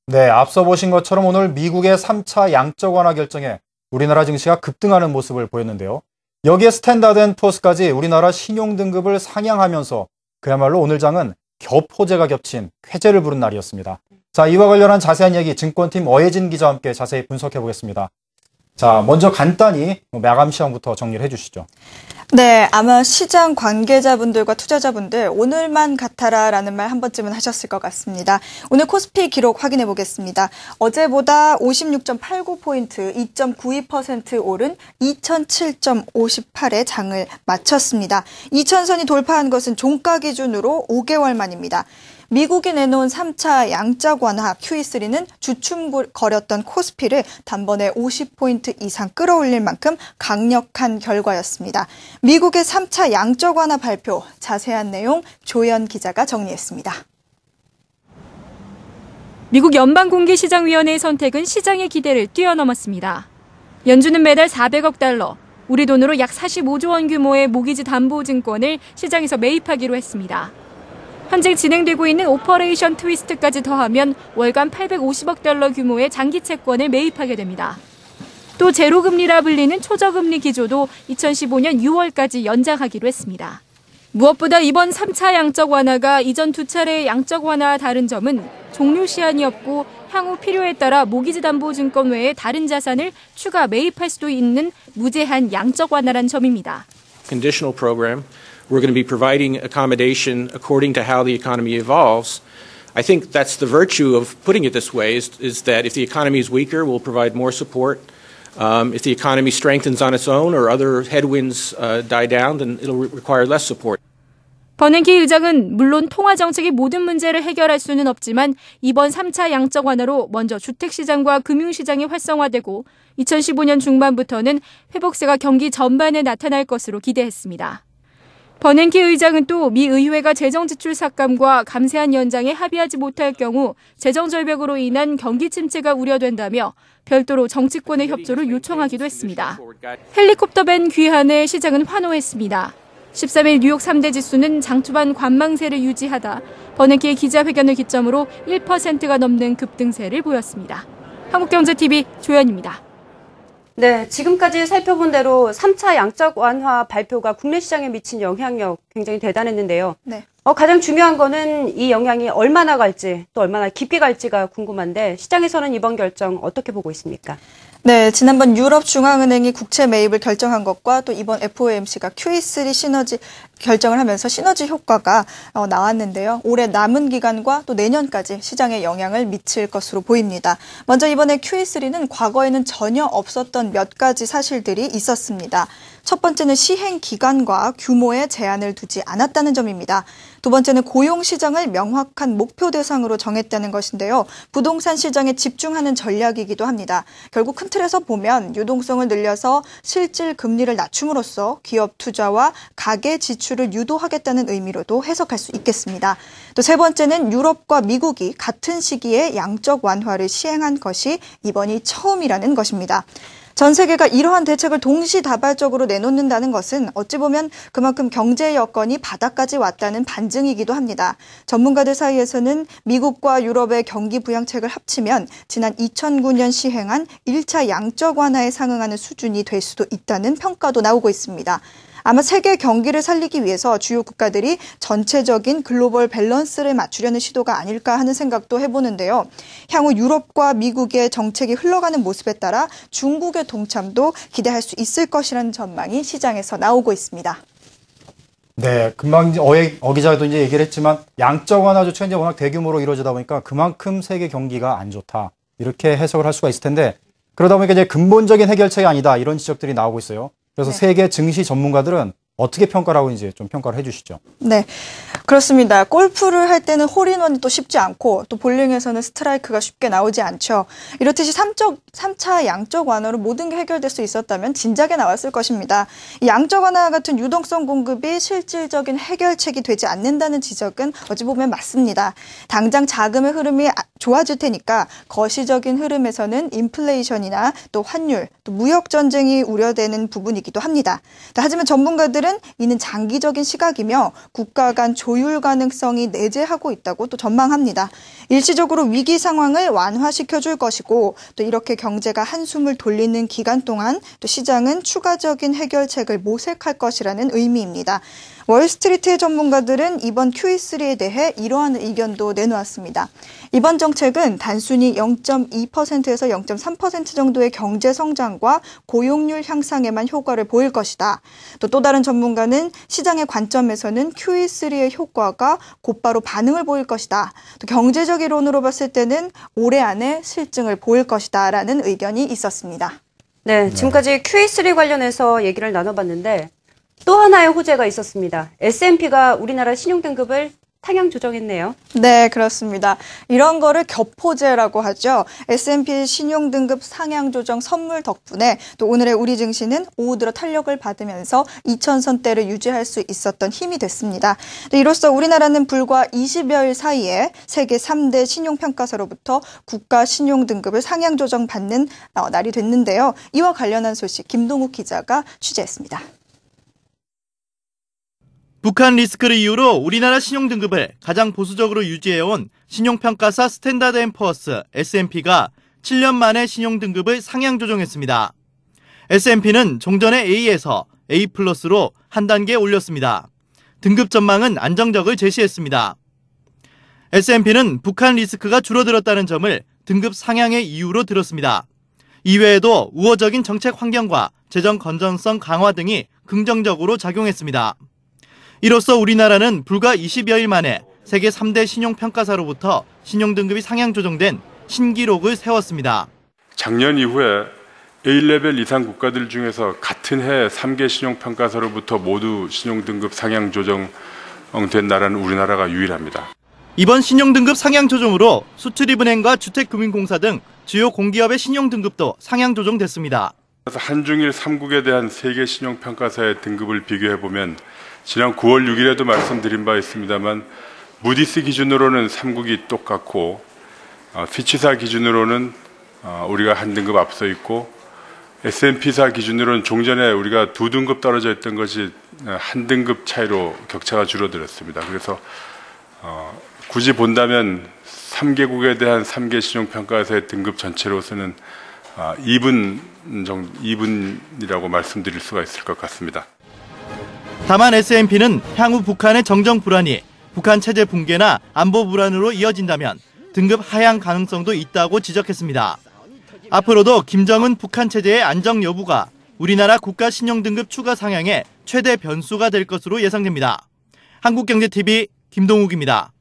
네, 앞서 보신 것처럼 오늘 미국의 3차 양적 완화 결정에 우리나라 증시가 급등하는 모습을 보였는데요. 여기에 스탠다드 앤 푸어스까지 우리나라 신용 등급을 상향하면서 그야말로 오늘 장은 겹호재가 겹친 쾌재를 부른 날이었습니다. 자, 이와 관련한 자세한 이야기 증권팀 어혜진 기자와 함께 자세히 분석해 보겠습니다. 자, 먼저 간단히 마감 시황부터 정리를 해주시죠. 네, 아마 시장 관계자분들과 투자자분들 오늘만 같아라라는 말 한 번쯤은 하셨을 것 같습니다. 오늘 코스피 기록 확인해 보겠습니다. 어제보다 56.89포인트, 2.92% 오른 2007.58에 장을 마쳤습니다. 2000선이 돌파한 것은 종가 기준으로 5개월 만입니다. 미국이 내놓은 3차 양적 완화 QE3는 주춤거렸던 코스피를 단번에 50포인트 이상 끌어올릴 만큼 강력한 결과였습니다. 미국의 3차 양적 완화 발표, 자세한 내용 조연 기자가 정리했습니다. 미국 연방공개시장위원회의 선택은 시장의 기대를 뛰어넘었습니다. 연준은 매달 400억 달러, 우리 돈으로 약 45조 원 규모의 모기지 담보증권을 시장에서 매입하기로 했습니다. 현재 진행되고 있는 오퍼레이션 트위스트까지 더하면 월간 850억 달러 규모의 장기 채권을 매입하게 됩니다. 또 제로금리라 불리는 초저금리 기조도 2015년 6월까지 연장하기로 했습니다. 무엇보다 이번 3차 양적 완화가 이전 두 차례의 양적 완화와 다른 점은 종료 시한이 없고 향후 필요에 따라 모기지 담보증권 외에 다른 자산을 추가 매입할 수도 있는 무제한 양적 완화란 점입니다. Conditional program. We're going to be providing accommodation according to how the economy evolves. I think that's the virtue of putting it this way is that if the economy is weaker, we'll provide more support. If the economy strengthens on its own or other headwinds die down, then it'll require less support. 버냉키 의장은 물론 통화 정책이 모든 문제를 해결할 수는 없지만 이번 3차 양적 완화로 먼저 주택시장과 금융시장이 활성화되고 2015년 중반부터는 회복세가 경기 전반에 나타날 것으로 기대했습니다. 버냉키 의장은 또 미 의회가 재정지출 삭감과 감세한 연장에 합의하지 못할 경우 재정절벽으로 인한 경기 침체가 우려된다며 별도로 정치권의 협조를 요청하기도 했습니다. 헬리콥터밴 귀환에 시장은 환호했습니다. 13일 뉴욕 3대 지수는 장 초반 관망세를 유지하다 버냉키의 기자회견을 기점으로 1%가 넘는 급등세를 보였습니다. 한국경제TV 조연입니다. 네, 지금까지 살펴본 대로 3차 양적 완화 발표가 국내 시장에 미친 영향력 굉장히 대단했는데요. 네. 가장 중요한 거는 이 영향이 얼마나 갈지 또 얼마나 깊게 갈지가 궁금한데 시장에서는 이번 결정 어떻게 보고 있습니까? 네, 지난번 유럽중앙은행이 국채 매입을 결정한 것과 또 이번 FOMC가 QE3 시너지 결정을 하면서 시너지 효과가 나왔는데요. 올해 남은 기간과 또 내년까지 시장에 영향을 미칠 것으로 보입니다. 먼저 이번에 QE3는 과거에는 전혀 없었던 몇 가지 사실들이 있었습니다. 첫 번째는 시행 기간과 규모에 제한을 두지 않았다는 점입니다. 두 번째는 고용 시장을 명확한 목표 대상으로 정했다는 것인데요. 부동산 시장에 집중하는 전략이기도 합니다. 결국 큰 틀에서 보면 유동성을 늘려서 실질 금리를 낮춤으로써 기업 투자와 가계 지출을 유도하겠다는 의미로도 해석할 수 있겠습니다. 또 세 번째는 유럽과 미국이 같은 시기에 양적 완화를 시행한 것이 이번이 처음이라는 것입니다. 전 세계가 이러한 대책을 동시다발적으로 내놓는다는 것은 어찌 보면 그만큼 경제 여건이 바닥까지 왔다는 반증이기도 합니다. 전문가들 사이에서는 미국과 유럽의 경기 부양책을 합치면 지난 2009년 시행한 1차 양적 완화에 상응하는 수준이 될 수도 있다는 평가도 나오고 있습니다. 아마 세계 경기를 살리기 위해서 주요 국가들이 전체적인 글로벌 밸런스를 맞추려는 시도가 아닐까 하는 생각도 해보는데요. 향후 유럽과 미국의 정책이 흘러가는 모습에 따라 중국의 동참도 기대할 수 있을 것이라는 전망이 시장에서 나오고 있습니다. 네, 금방 어 기자도 이제 얘기를 했지만 양적 완화 조치가 이제 워낙 대규모로 이루어지다 보니까 그만큼 세계 경기가 안 좋다 이렇게 해석을 할 수가 있을 텐데 그러다 보니까 이제 근본적인 해결책이 아니다 이런 지적들이 나오고 있어요. 그래서 네. 세계 증시 전문가들은 어떻게 평가를 하고 있는지 좀 평가를 해주시죠. 네, 그렇습니다. 골프를 할 때는 홀인원이 또 쉽지 않고 또 볼링에서는 스트라이크가 쉽게 나오지 않죠. 이렇듯이 3차 양적 완화로 모든 게 해결될 수 있었다면 진작에 나왔을 것입니다. 이 양적 완화 같은 유동성 공급이 실질적인 해결책이 되지 않는다는 지적은 어찌 보면 맞습니다. 당장 자금의 흐름이 좋아질 테니까 거시적인 흐름에서는 인플레이션이나 또 환율, 또 무역 전쟁이 우려되는 부분이기도 합니다. 하지만 전문가들은 이는 장기적인 시각이며 국가 간 조율 가능성이 내재하고 있다고 또 전망합니다. 일시적으로 위기 상황을 완화시켜 줄 것이고 또 이렇게 경제가 한숨을 돌리는 기간 동안 또 시장은 추가적인 해결책을 모색할 것이라는 의미입니다. 월스트리트의 전문가들은 이번 QE3에 대해 이러한 의견도 내놓았습니다. 이번 정책은 단순히 0.2%에서 0.3% 정도의 경제 성장과 고용률 향상에만 효과를 보일 것이다. 또 다른 전문가는 시장의 관점에서는 QE3의 효과가 곧바로 반응을 보일 것이다. 또 경제적 이론으로 봤을 때는 올해 안에 실증을 보일 것이다라는 의견이 있었습니다. 네, 지금까지 QE3 관련해서 얘기를 나눠봤는데 또 하나의 호재가 있었습니다. S&P가 우리나라 신용등급을 상향 조정했네요. 네, 그렇습니다. 이런 거를 겹호재라고 하죠. S&P 신용등급 상향 조정 선물 덕분에 또 오늘의 우리 증시는 오후 들어 탄력을 받으면서 2000선대를 유지할 수 있었던 힘이 됐습니다. 이로써 우리나라는 불과 20여일 사이에 세계 3대 신용평가사로부터 국가 신용등급을 상향 조정받는 날이 됐는데요. 이와 관련한 소식 김동욱 기자가 취재했습니다. 북한 리스크를 이유로 우리나라 신용등급을 가장 보수적으로 유지해온 신용평가사 스탠다드앤푸어스 S&P가 7년 만에 신용등급을 상향 조정했습니다. S&P는 종전의 A에서 A+로 한 단계 올렸습니다. 등급 전망은 안정적을 제시했습니다. S&P는 북한 리스크가 줄어들었다는 점을 등급 상향의 이유로 들었습니다. 이외에도 우호적인 정책 환경과 재정 건전성 강화 등이 긍정적으로 작용했습니다. 이로써 우리나라는 불과 20여일 만에 세계 3대 신용평가사로부터 신용등급이 상향 조정된 신기록을 세웠습니다. 작년 이후에 A레벨 이상 국가들 중에서 같은 해 3개 신용평가사로부터 모두 신용등급 상향 조정된 나라는 우리나라가 유일합니다. 이번 신용등급 상향 조정으로 수출입은행과 주택금융공사 등 주요 공기업의 신용등급도 상향 조정됐습니다. 한중일 3국에 대한 세계 신용평가사의 등급을 비교해보면 지난 9월 6일에도 말씀드린 바 있습니다만 무디스 기준으로는 3국이 똑같고 피치사 기준으로는 우리가 한 등급 앞서 있고 S&P사 기준으로는 종전에 우리가 2등급 떨어져 있던 것이 한 등급 차이로 격차가 줄어들었습니다. 그래서 굳이 본다면 3개국에 대한 3개 신용평가사의 등급 전체로서는 2분이라고 말씀드릴 수가 있을 것 같습니다. 다만 S&P는 향후 북한의 정정 불안이 북한 체제 붕괴나 안보 불안으로 이어진다면 등급 하향 가능성도 있다고 지적했습니다. 앞으로도 김정은 북한 체제의 안정 여부가 우리나라 국가 신용등급 추가 상향의 최대 변수가 될 것으로 예상됩니다. 한국경제TV 김동욱입니다.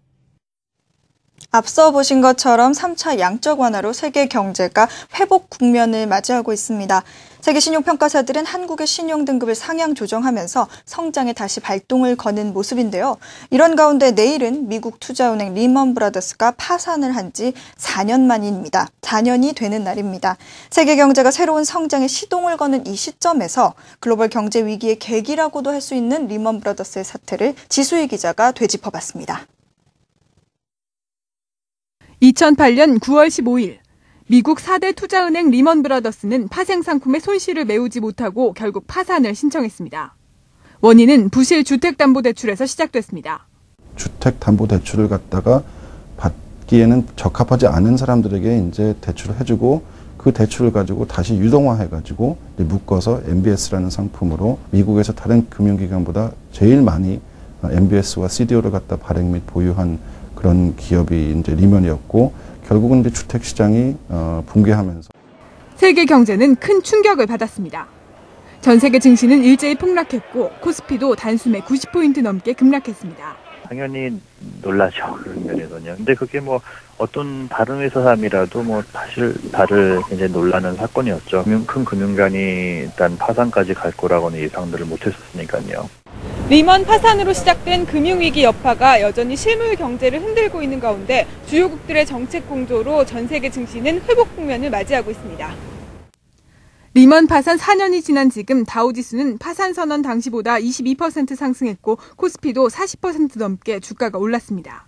앞서 보신 것처럼 3차 양적 완화로 세계 경제가 회복 국면을 맞이하고 있습니다. 세계 신용평가사들은 한국의 신용등급을 상향 조정하면서 성장에 다시 발동을 거는 모습인데요. 이런 가운데 내일은 미국 투자은행 리먼 브라더스가 파산을 한 지 4년 만입니다. 4년이 되는 날입니다. 세계 경제가 새로운 성장에 시동을 거는 이 시점에서 글로벌 경제 위기의 계기라고도 할 수 있는 리먼 브라더스의 사태를 지수희 기자가 되짚어봤습니다. 2008년 9월 15일 미국 4대 투자은행 리먼 브라더스는 파생 상품의 손실을 메우지 못하고 결국 파산을 신청했습니다. 원인은 부실 주택담보대출에서 시작됐습니다. 주택담보대출을 갖다가 받기에는 적합하지 않은 사람들에게 이제 대출을 해주고 그 대출을 가지고 다시 유동화해가지고 묶어서 MBS라는 상품으로 미국에서 다른 금융기관보다 제일 많이 MBS와 CDO를 갖다 발행 및 보유한 그런 기업이 이제 리먼이었고 결국은 이제 주택 시장이 붕괴하면서 세계 경제는 큰 충격을 받았습니다. 전 세계 증시는 일제히 폭락했고 코스피도 단숨에 90포인트 넘게 급락했습니다. 당연히 놀라죠, 그런 면에서는요. 근데 그게 뭐 어떤 다른 회사 사람이라도 뭐 사실 다들 굉장히 놀라는 사건이었죠. 큰 금융기관이 일단 파산까지 갈 거라고는 예상들을 못했었으니까요. 리먼 파산으로 시작된 금융위기 여파가 여전히 실물 경제를 흔들고 있는 가운데 주요국들의 정책 공조로 전 세계 증시는 회복 국면을 맞이하고 있습니다. 리먼 파산 4년이 지난 지금 다우지수는 파산 선언 당시보다 22% 상승했고 코스피도 40% 넘게 주가가 올랐습니다.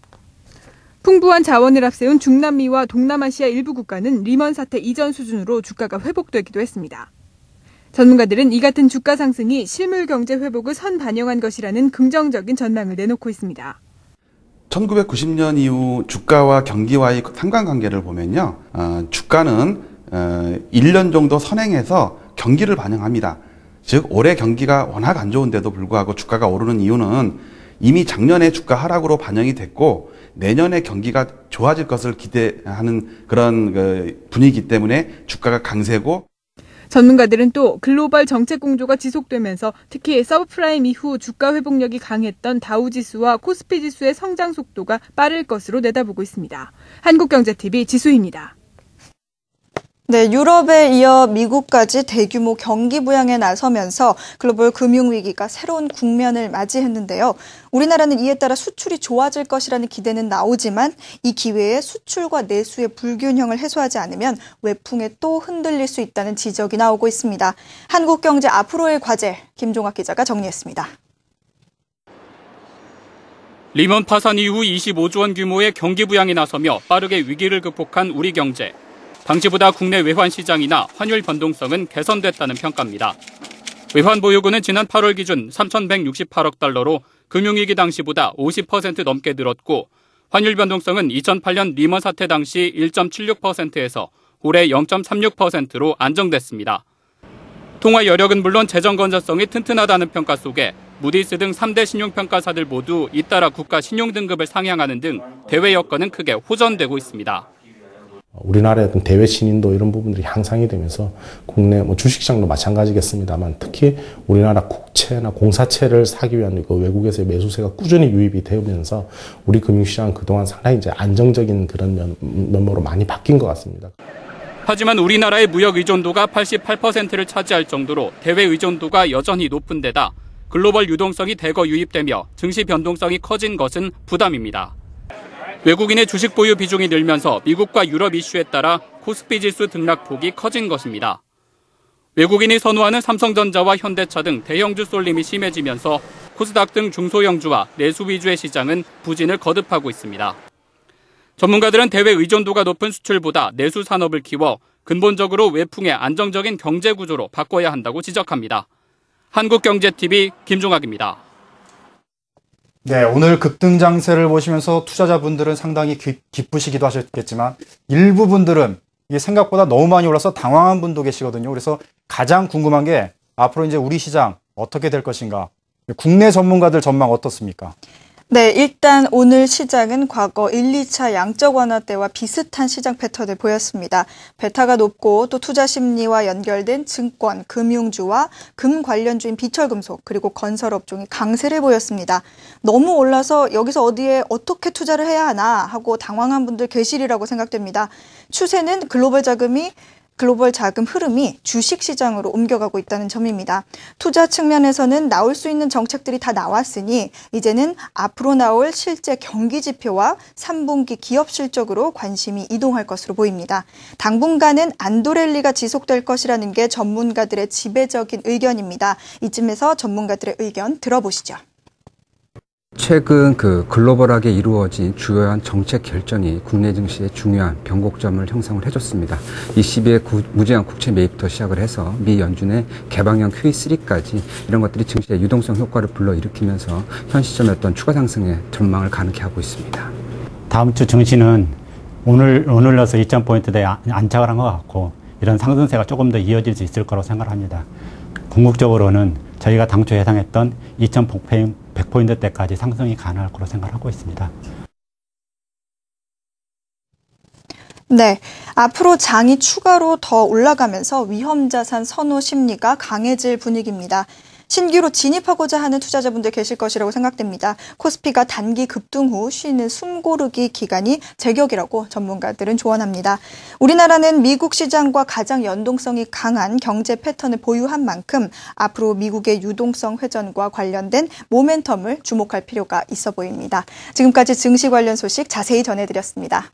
풍부한 자원을 앞세운 중남미와 동남아시아 일부 국가는 리먼 사태 이전 수준으로 주가가 회복되기도 했습니다. 전문가들은 이 같은 주가 상승이 실물 경제 회복을 선반영한 것이라는 긍정적인 전망을 내놓고 있습니다. 1990년 이후 주가와 경기와의 상관관계를 보면요. 주가는 1년 정도 선행해서 경기를 반영합니다. 즉 올해 경기가 워낙 안 좋은데도 불구하고 주가가 오르는 이유는 이미 작년에 주가 하락으로 반영이 됐고 내년에 경기가 좋아질 것을 기대하는 그런 분위기 때문에 주가가 강세고, 전문가들은 또 글로벌 정책 공조가 지속되면서 특히 서브프라임 이후 주가 회복력이 강했던 다우지수와 코스피 지수의 성장 속도가 빠를 것으로 내다보고 있습니다. 한국경제TV 지수희입니다. 네, 유럽에 이어 미국까지 대규모 경기 부양에 나서면서 글로벌 금융위기가 새로운 국면을 맞이했는데요. 우리나라는 이에 따라 수출이 좋아질 것이라는 기대는 나오지만 이 기회에 수출과 내수의 불균형을 해소하지 않으면 외풍에 또 흔들릴 수 있다는 지적이 나오고 있습니다. 한국경제 앞으로의 과제, 김종학 기자가 정리했습니다. 리먼 파산 이후 25조 원 규모의 경기 부양에 나서며 빠르게 위기를 극복한 우리 경제. 당시보다 국내 외환 시장이나 환율 변동성은 개선됐다는 평가입니다. 외환 보유고는 지난 8월 기준 3,168억 달러로 금융위기 당시보다 50% 넘게 늘었고, 환율 변동성은 2008년 리먼 사태 당시 1.76%에서 올해 0.36%로 안정됐습니다. 통화 여력은 물론 재정 건전성이 튼튼하다는 평가 속에 무디스 등 3대 신용평가사들 모두 잇따라 국가 신용등급을 상향하는 등 대외 여건은 크게 호전되고 있습니다. 우리나라의 어떤 대외 신인도 이런 부분들이 향상이 되면서 국내 주식시장도 마찬가지겠습니다만 특히 우리나라 국채나 공사채를 사기 위한 그 외국에서의 매수세가 꾸준히 유입이 되면서 우리 금융시장은 그동안 상당히 이제 안정적인 그런 면모로 많이 바뀐 것 같습니다. 하지만 우리나라의 무역 의존도가 88%를 차지할 정도로 대외 의존도가 여전히 높은 데다 글로벌 유동성이 대거 유입되며 증시 변동성이 커진 것은 부담입니다. 외국인의 주식 보유 비중이 늘면서 미국과 유럽 이슈에 따라 코스피 지수 등락폭이 커진 것입니다. 외국인이 선호하는 삼성전자와 현대차 등 대형주 쏠림이 심해지면서 코스닥 등 중소형주와 내수 위주의 시장은 부진을 거듭하고 있습니다. 전문가들은 대외 의존도가 높은 수출보다 내수 산업을 키워 근본적으로 외풍의 안정적인 경제 구조로 바꿔야 한다고 지적합니다. 한국경제TV 김종학입니다. 네, 오늘 급등장세를 보시면서 투자자분들은 상당히 기쁘시기도 하셨겠지만 일부 분들은 이게 생각보다 너무 많이 올라서 당황한 분도 계시거든요. 그래서 가장 궁금한 게 앞으로 이제 우리 시장 어떻게 될 것인가? 국내 전문가들 전망 어떻습니까? 네, 일단 오늘 시장은 과거 1, 2차 양적 완화 때와 비슷한 시장 패턴을 보였습니다. 베타가 높고 또 투자 심리와 연결된 증권, 금융주와 금 관련주인 비철금속 그리고 건설업종이 강세를 보였습니다. 너무 올라서 여기서 어디에 어떻게 투자를 해야 하나 하고 당황한 분들 계시리라고 생각됩니다. 추세는 글로벌 자금 흐름이 주식시장으로 옮겨가고 있다는 점입니다. 투자 측면에서는 나올 수 있는 정책들이 다 나왔으니 이제는 앞으로 나올 실제 경기 지표와 3분기 기업 실적으로 관심이 이동할 것으로 보입니다. 당분간은 안도랠리가 지속될 것이라는 게 전문가들의 지배적인 의견입니다. 이쯤에서 전문가들의 의견 들어보시죠. 최근 글로벌하게 이루어진 주요한 정책 결정이 국내 증시에 중요한 변곡점을 형성을 해줬습니다. 이 시기에 무제한 국채 매입부터 시작을 해서 미 연준의 개방형 QE3까지 이런 것들이 증시의 유동성 효과를 불러일으키면서 현 시점의 어떤 추가 상승의 전망을 가능케 하고 있습니다. 다음 주 증시는 오늘로서 2,000포인트대에 안착을 한 것 같고 이런 상승세가 조금 더 이어질 수 있을 거라고 생각합니다. 궁극적으로는 저희가 당초 예상했던 2,100포인트대까지 상승이 가능할 거로 생각하고 있습니다. 네, 앞으로 장이 추가로 더 올라가면서 위험자산 선호 심리가 강해질 분위기입니다. 신규로 진입하고자 하는 투자자분들 계실 것이라고 생각됩니다. 코스피가 단기 급등 후 쉬는 숨고르기 기간이 제격이라고 전문가들은 조언합니다. 우리나라는 미국 시장과 가장 연동성이 강한 경제 패턴을 보유한 만큼 앞으로 미국의 유동성 회전과 관련된 모멘텀을 주목할 필요가 있어 보입니다. 지금까지 증시 관련 소식 자세히 전해드렸습니다.